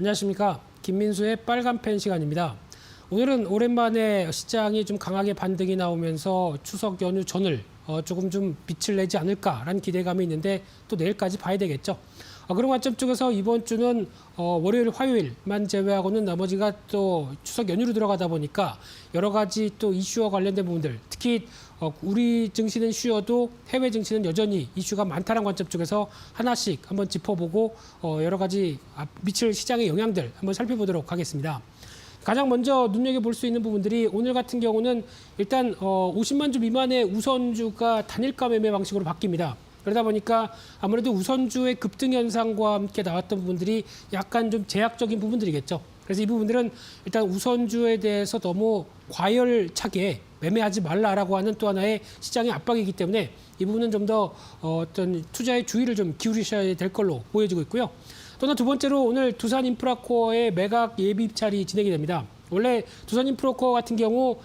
안녕하십니까. 김민수의 빨간펜 시간입니다. 오늘은 오랜만에 시장이 좀 강하게 반등이 나오면서 추석 연휴 전을 조금 좀 빛을 내지 않을까라는 기대감이 있는데 또 내일까지 봐야 되겠죠. 그런 관점 쪽에서 이번 주는 월요일, 화요일만 제외하고는 나머지가 또 추석 연휴로 들어가다 보니까 여러 가지 또 이슈와 관련된 부분들, 특히 우리 증시는 쉬어도 해외 증시는 여전히 이슈가 많다는 관점 쪽에서 하나씩 한번 짚어보고 여러 가지 미칠 시장의 영향들 한번 살펴보도록 하겠습니다. 가장 먼저 눈여겨볼 수 있는 부분들이 오늘 같은 경우는 일단 50만 주 미만의 우선주가 단일가 매매 방식으로 바뀝니다. 그러다 보니까 아무래도 우선주의 급등 현상과 함께 나왔던 부분들이 약간 좀 제약적인 부분들이겠죠. 그래서 이 부분들은 일단 우선주에 대해서 너무 과열차게 매매하지 말라라고 하는 또 하나의 시장의 압박이기 때문에 이 부분은 좀 더 어떤 투자의 주의를 좀 기울이셔야 될 걸로 보여지고 있고요. 또한 두 번째로 오늘 두산인프라코어의 매각 예비 입찰이 진행이 됩니다. 원래 두산인프라코어 같은 경우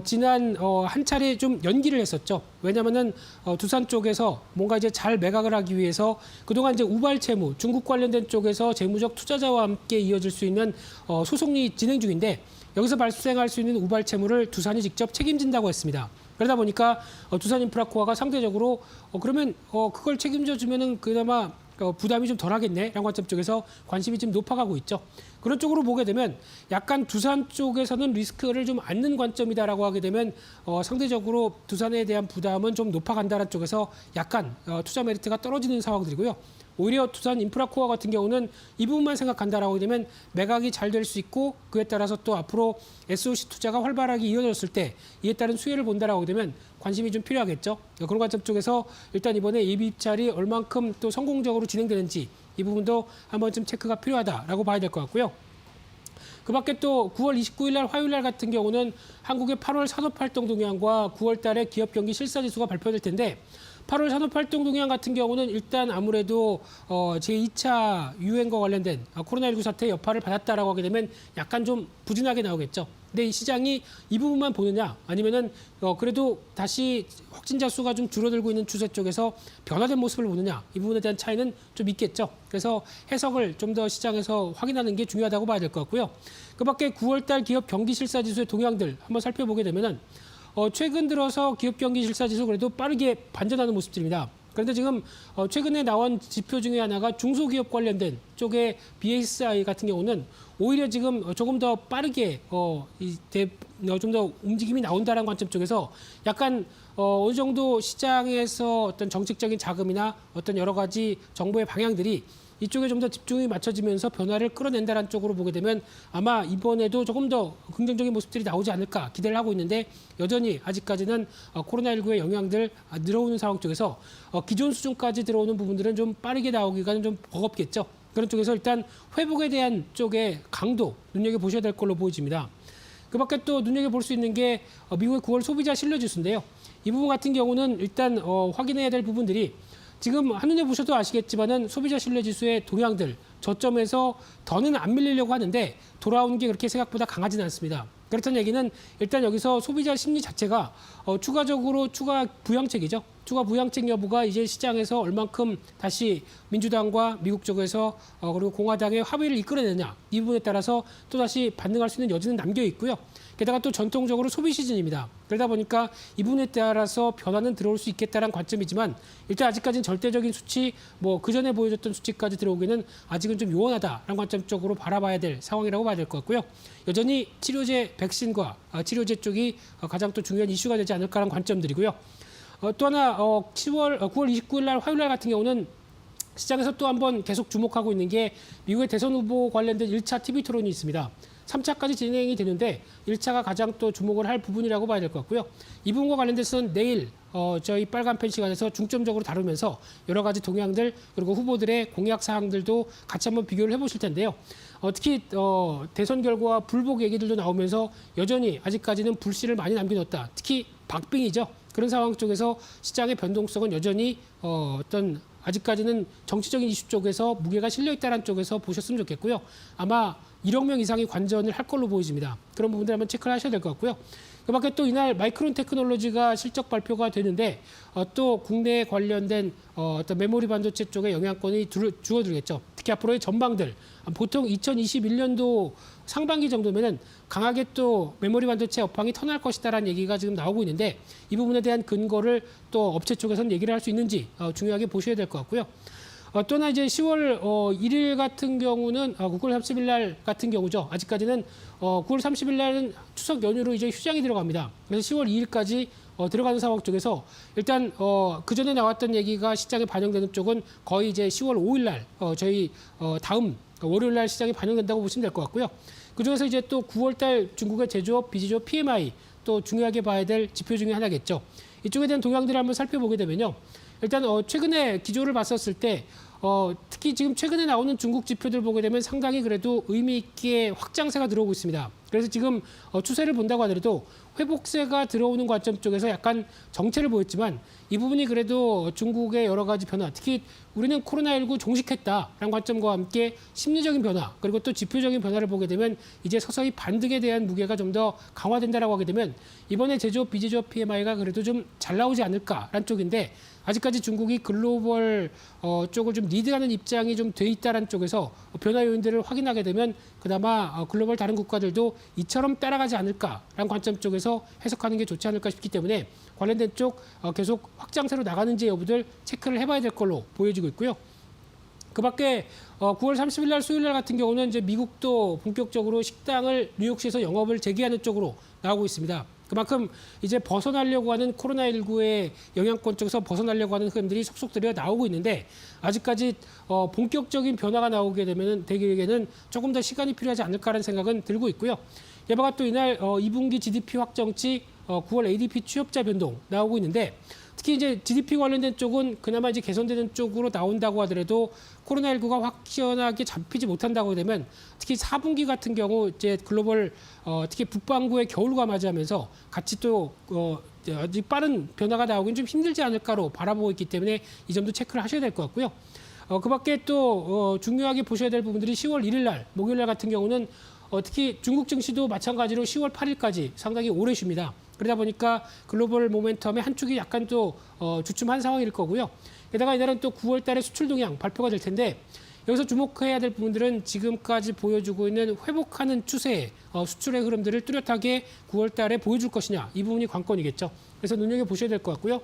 지난 한 차례 좀 연기를 했었죠. 왜냐하면은 두산 쪽에서 뭔가 이제 잘 매각을 하기 위해서 그동안 이제 우발 채무, 중국 관련된 쪽에서 재무적 투자자와 함께 이어질 수 있는 소송이 진행 중인데 여기서 발생할 수 있는 우발 채무를 두산이 직접 책임진다고 했습니다. 그러다 보니까 두산인프라코어가 상대적으로 그러면 그걸 책임져 주면은 그나마 부담이 좀 덜하겠네 라는 관점 쪽에서 관심이 좀 높아가고 있죠. 그런 쪽으로 보게 되면 약간 두산 쪽에서는 리스크를 좀 안는 관점이다라고 하게 되면 상대적으로 두산에 대한 부담은 좀 높아간다는 쪽에서 약간 투자 메리트가 떨어지는 상황들이고요. 오히려 두산 인프라코어 같은 경우는 이 부분만 생각한다라고 하게 되면 매각이 잘 될 수 있고 그에 따라서 또 앞으로 SOC 투자가 활발하게 이어졌을 때 이에 따른 수혜를 본다라고 하게 되면 관심이 좀 필요하겠죠. 그런 관점 쪽에서 일단 이번에 예비 입찰이 얼만큼 또 성공적으로 진행되는지 이 부분도 한 번쯤 체크가 필요하다라고 봐야 될 것 같고요. 그 밖에 또 9월 29일 날 화요일 날 같은 경우는 한국의 8월 산업활동 동향과 9월 달에 기업 경기 실사지수가 발표될 텐데 8월 산업활동 동향 같은 경우는 일단 아무래도 제2차 유행과 관련된 코로나19 사태의 여파를 받았다라고 하게 되면 약간 좀 부진하게 나오겠죠. 근데 이 시장이 이 부분만 보느냐 아니면은 그래도 다시 확진자 수가 좀 줄어들고 있는 추세 쪽에서 변화된 모습을 보느냐 이 부분에 대한 차이는 좀 있겠죠. 그래서 해석을 좀 더 시장에서 확인하는 게 중요하다고 봐야 될 것 같고요. 그 밖에 9월달 기업 경기 실사지수의 동향들 한번 살펴보게 되면은 최근 들어서 기업 경기 실사지수 그래도 빠르게 반전하는 모습들입니다. 그런데 지금 최근에 나온 지표 중에 하나가 중소기업 관련된 쪽의 BSI 같은 경우는 오히려 지금 조금 더 빠르게 좀 더 움직임이 나온다는 관점 쪽에서 약간 어느 정도 시장에서 어떤 정책적인 자금이나 어떤 여러 가지 정보의 방향들이 이쪽에 좀 더 집중이 맞춰지면서 변화를 끌어낸다는 쪽으로 보게 되면 아마 이번에도 조금 더 긍정적인 모습들이 나오지 않을까 기대를 하고 있는데 여전히 아직까지는 코로나19의 영향들 늘어오는 상황 쪽에서 기존 수준까지 들어오는 부분들은 좀 빠르게 나오기가 좀 버겁겠죠. 그런 쪽에서 일단 회복에 대한 쪽의 강도 눈여겨보셔야 될 걸로 보여집니다. 그 밖에 또 눈여겨볼 수 있는 게 미국의 9월 소비자 신뢰지수인데요. 이 부분 같은 경우는 일단 확인해야 될 부분들이 지금 한눈에 보셔도 아시겠지만은 소비자 신뢰 지수의 동향들 저점에서 더는 안 밀리려고 하는데 돌아오는 게 그렇게 생각보다 강하지는 않습니다. 그렇다는 얘기는 일단 여기서 소비자 심리 자체가 추가적으로 추가 부양책이죠. 추가 부양책 여부가 이제 시장에서 얼만큼 다시 민주당과 미국 쪽에서 그리고 공화당의 합의를 이끌어내느냐 이 부분에 따라서 또다시 반등할 수 있는 여지는 남겨 있고요. 게다가 또 전통적으로 소비 시즌입니다. 그러다 보니까 이 부분에 따라서 변화는 들어올 수 있겠다는 관점이지만 일단 아직까지는 절대적인 수치 그전에 보여줬던 수치까지 들어오기는 아직은 좀 요원하다라는 관점 쪽으로 바라봐야 될 상황이라고 봐야 될 것 같고요. 여전히 치료제 백신과 치료제 쪽이 가장 또 중요한 이슈가 되지 않을까라는 관점들이고요. 또 하나 9월 29일 날 화요일 날 같은 경우는 시장에서 또 한번 계속 주목하고 있는 게 미국의 대선 후보 관련된 1차 TV 토론이 있습니다. 3차까지 진행이 되는데 1차가 가장 또 주목을 할 부분이라고 봐야 될 것 같고요. 이 부분과 관련돼서는 내일 저희 빨간펜 시간에서 중점적으로 다루면서 여러 가지 동향들 그리고 후보들의 공약 사항들도 같이 한번 비교를 해보실 텐데요. 특히 대선 결과 불복 얘기들도 나오면서 여전히 아직까지는 불씨를 많이 남겨뒀다. 특히 박빙이죠. 그런 상황 쪽에서 시장의 변동성은 여전히 어떤 아직까지는 정치적인 이슈 쪽에서 무게가 실려 있다는 쪽에서 보셨으면 좋겠고요. 아마 1억 명 이상이 관전을 할 걸로 보여집니다. 그런 부분들 한번 체크를 하셔야 될 것 같고요. 그밖에 또 이날 마이크론 테크놀로지가 실적 발표가 되는데 또 국내에 관련된 어떤 메모리 반도체 쪽에 영향권이 주어들겠죠. 특히 앞으로의 전망들 보통 2021년도 상반기 정도면은 강하게 또 메모리 반도체 업황이 턴할 것이다라는 얘기가 지금 나오고 있는데 이 부분에 대한 근거를 또 업체 쪽에서는 얘기를 할 수 있는지 중요하게 보셔야 될 것 같고요. 또는 이제 10월 1일 같은 경우는 9월 30일 날 같은 경우죠. 아직까지는 9월 30일 날은 추석 연휴로 이제 휴장이 들어갑니다. 그래서 10월 2일까지 들어가는 상황 쪽에서 일단 그 전에 나왔던 얘기가 시장에 반영되는 쪽은 거의 이제 10월 5일 날 저희 다음 월요일 날 시장에 반영된다고 보시면 될 것 같고요. 그중에서 이제 또 9월 달 중국의 제조업, 비제조업 PMI 또 중요하게 봐야 될 지표 중에 하나겠죠. 이쪽에 대한 동향들을 한번 살펴보게 되면요. 일단 최근에 기조를 봤었을 때 특히 지금 최근에 나오는 중국 지표들 보게 되면 상당히 그래도 의미 있게 확장세가 들어오고 있습니다. 그래서 지금 추세를 본다고 하더라도 회복세가 들어오는 관점 쪽에서 약간 정체를 보였지만 이 부분이 그래도 중국의 여러 가지 변화, 특히 우리는 코로나19 종식했다라는 관점과 함께 심리적인 변화 그리고 또 지표적인 변화를 보게 되면 이제 서서히 반등에 대한 무게가 좀 더 강화된다라고 하게 되면 이번에 제조업, 비제조업 PMI가 그래도 좀 잘 나오지 않을까라는 쪽인데 아직까지 중국이 글로벌 쪽을 좀 리드하는 입장이 좀 돼 있다는 쪽에서 변화 요인들을 확인하게 되면 그나마 글로벌 다른 국가들도 이처럼 따라가지 않을까라는 관점 쪽에서 해석하는 게 좋지 않을까 싶기 때문에 관련된 쪽 계속 확장세로 나가는지 여부들 체크를 해봐야 될 걸로 보여지고 있고요. 그밖에 9월 30일 날 수요일 날 같은 경우는 이제 미국도 본격적으로 식당을 뉴욕시에서 영업을 재개하는 쪽으로 나오고 있습니다. 그만큼 이제 벗어나려고 하는 코로나19의 영향권 쪽에서 벗어나려고 하는 흐름들이 속속 들여 나오고 있는데 아직까지 본격적인 변화가 나오게 되면 되기에는 조금 더 시간이 필요하지 않을까라는 생각은 들고 있고요. 게다가 또 이날 2분기 GDP 확정치 9월 ADP 취업자 변동 나오고 있는데 특히 이제 GDP 관련된 쪽은 그나마 이제 개선되는 쪽으로 나온다고 하더라도 코로나19가 확연하게 잡히지 못한다고 되면 특히 4분기 같은 경우 이제 글로벌 특히 북반구의 겨울과 맞이하면서 같이 또 아직 빠른 변화가 나오긴 좀 힘들지 않을까로 바라보고 있기 때문에 이 점도 체크를 하셔야 될 것 같고요. 그밖에 또 중요하게 보셔야 될 부분들이 10월 1일 날 목요일 날 같은 경우는 특히 중국 증시도 마찬가지로 10월 8일까지 상당히 오래 쉽니다. 그러다 보니까 글로벌 모멘텀의 한 축이 약간 또 주춤한 상황일 거고요. 게다가 이날은 또 9월 달에 수출 동향 발표가 될 텐데 여기서 주목해야 될 부분들은 지금까지 보여주고 있는 회복하는 추세, 수출의 흐름들을 뚜렷하게 9월 달에 보여줄 것이냐 이 부분이 관건이겠죠. 그래서 눈여겨보셔야 될 것 같고요.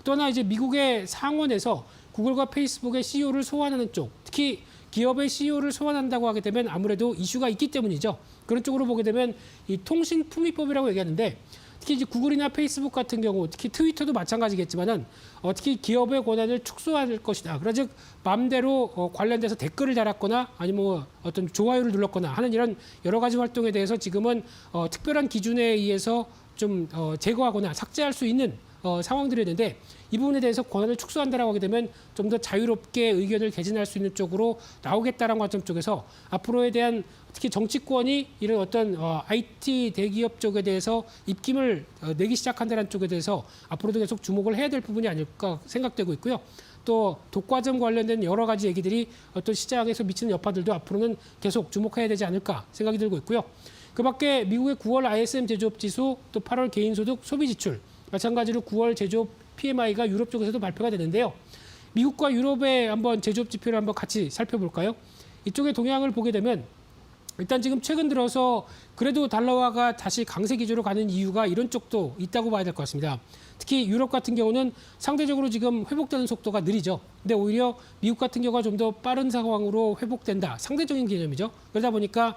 또 하나 이제 미국의 상원에서 구글과 페이스북의 CEO를 소환하는 쪽, 특히 기업의 CEO를 소환한다고 하게 되면 아무래도 이슈가 있기 때문이죠. 그런 쪽으로 보게 되면 이 통신품위법이라고 얘기하는데 특히 이제 구글이나 페이스북 같은 경우, 특히 트위터도 마찬가지겠지만은 특히 기업의 권한을 축소할 것이다. 그러나 즉 마음대로 관련돼서 댓글을 달았거나 아니면 뭐 어떤 좋아요를 눌렀거나 하는 이런 여러 가지 활동에 대해서 지금은 특별한 기준에 의해서 좀 제거하거나 삭제할 수 있는 상황들이 있는데 이 부분에 대해서 권한을 축소한다라고 하게 되면 좀 더 자유롭게 의견을 개진할 수 있는 쪽으로 나오겠다라는 관점 쪽에서 앞으로에 대한 특히 정치권이 이런 어떤 IT 대기업 쪽에 대해서 입김을 내기 시작한다는 쪽에 대해서 앞으로도 계속 주목을 해야 될 부분이 아닐까 생각되고 있고요. 또 독과점 관련된 여러 가지 얘기들이 어떤 시장에서 미치는 여파들도 앞으로는 계속 주목해야 되지 않을까 생각이 들고 있고요. 그밖에 미국의 9월 ISM 제조업 지수, 또 8월 개인소득 소비 지출, 마찬가지로 9월 제조업 PMI가 유럽 쪽에서도 발표가 되는데요. 미국과 유럽의 한번 제조업 지표를 한번 같이 살펴볼까요? 이쪽의 동향을 보게 되면 일단 지금 최근 들어서 그래도 달러화가 다시 강세 기조로 가는 이유가 이런 쪽도 있다고 봐야 될 것 같습니다. 특히 유럽 같은 경우는 상대적으로 지금 회복되는 속도가 느리죠. 근데 오히려 미국 같은 경우가 좀 더 빠른 상황으로 회복된다. 상대적인 개념이죠. 그러다 보니까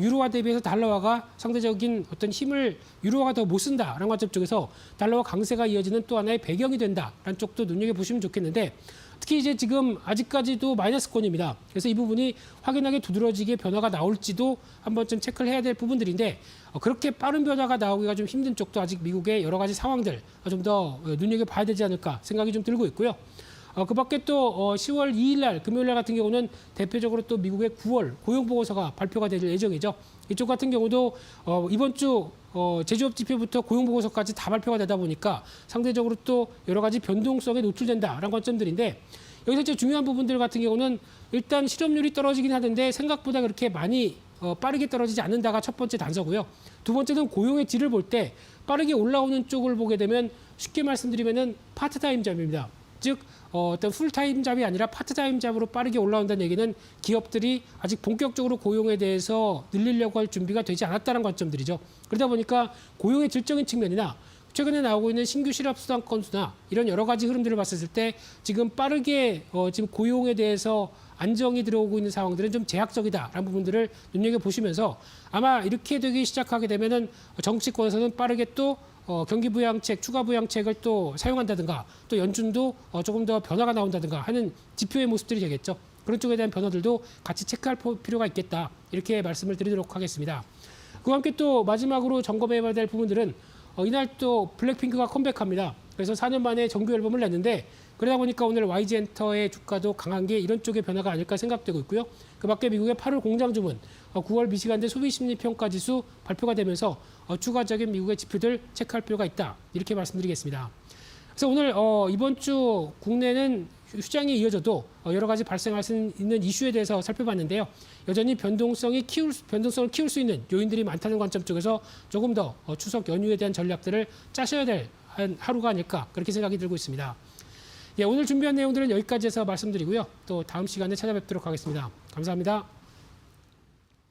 유로화 대비해서 달러화가 상대적인 어떤 힘을 유로화가 더 못 쓴다라는 관점 쪽에서 달러화 강세가 이어지는 또 하나의 배경이 된다라는 쪽도 눈여겨보시면 좋겠는데 특히 이제 지금 아직까지도 마이너스권입니다. 그래서 이 부분이 확연하게 두드러지게 변화가 나올지도 한 번쯤 체크를 해야 될 부분들인데 그렇게 빠른 변화가 나오기가 좀 힘든 쪽도 아직 미국의 여러 가지 상황들 좀 더 눈여겨봐야 되지 않을까 생각이 좀 들고 있고요. 그 밖에 또 10월 2일 날 금요일 날 같은 경우는 대표적으로 또 미국의 9월 고용보고서가 발표가 될 예정이죠. 이쪽 같은 경우도 이번 주 제조업 지표부터 고용보고서까지 다 발표가 되다 보니까 상대적으로 또 여러 가지 변동성에 노출된다라는 관점들인데 여기서 이제 중요한 부분들 같은 경우는 일단 실업률이 떨어지긴 하는데 생각보다 그렇게 많이 빠르게 떨어지지 않는다가 첫 번째 단서고요. 두 번째는 고용의 질을 볼 때 빠르게 올라오는 쪽을 보게 되면 쉽게 말씀드리면은 파트타임 잡입니다. 즉 어떤 풀타임 잡이 아니라 파트타임 잡으로 빠르게 올라온다는 얘기는 기업들이 아직 본격적으로 고용에 대해서 늘리려고 할 준비가 되지 않았다는 관점들이죠. 그러다 보니까 고용의 질적인 측면이나 최근에 나오고 있는 신규 실업 수당 건수나 이런 여러 가지 흐름들을 봤을 때 지금 빠르게 지금 고용에 대해서 안정이 들어오고 있는 상황들은 좀 제약적이다라는 부분들을 눈여겨보시면서 아마 이렇게 되기 시작하게 되면은 정치권에서는 빠르게 또 경기 부양책, 추가 부양책을 또 사용한다든가 또 연준도 조금 더 변화가 나온다든가 하는 지표의 모습들이 되겠죠. 그런 쪽에 대한 변화들도 같이 체크할 필요가 있겠다. 이렇게 말씀을 드리도록 하겠습니다. 그와 함께 또 마지막으로 점검해봐야 될 부분들은 이날 또 블랙핑크가 컴백합니다. 그래서 4년 만에 정규 앨범을 냈는데 그러다 보니까 오늘 YG엔터의 주가도 강한 게 이런 쪽의 변화가 아닐까 생각되고 있고요. 그 밖에 미국의 8월 공장 주문, 9월 미시간대 소비심리평가지수 발표가 되면서 추가적인 미국의 지표들 체크할 필요가 있다. 이렇게 말씀드리겠습니다. 그래서 오늘 이번 주 국내는 휴장이 이어져도 여러 가지 발생할 수 있는 이슈에 대해서 살펴봤는데요. 여전히 변동성을 키울 수 있는 요인들이 많다는 관점 쪽에서 조금 더 추석 연휴에 대한 전략들을 짜셔야 될 하루가 아닐까 그렇게 생각이 들고 있습니다. 예, 오늘 준비한 내용들은 여기까지 해서 말씀드리고요. 또 다음 시간에 찾아뵙도록 하겠습니다. 감사합니다.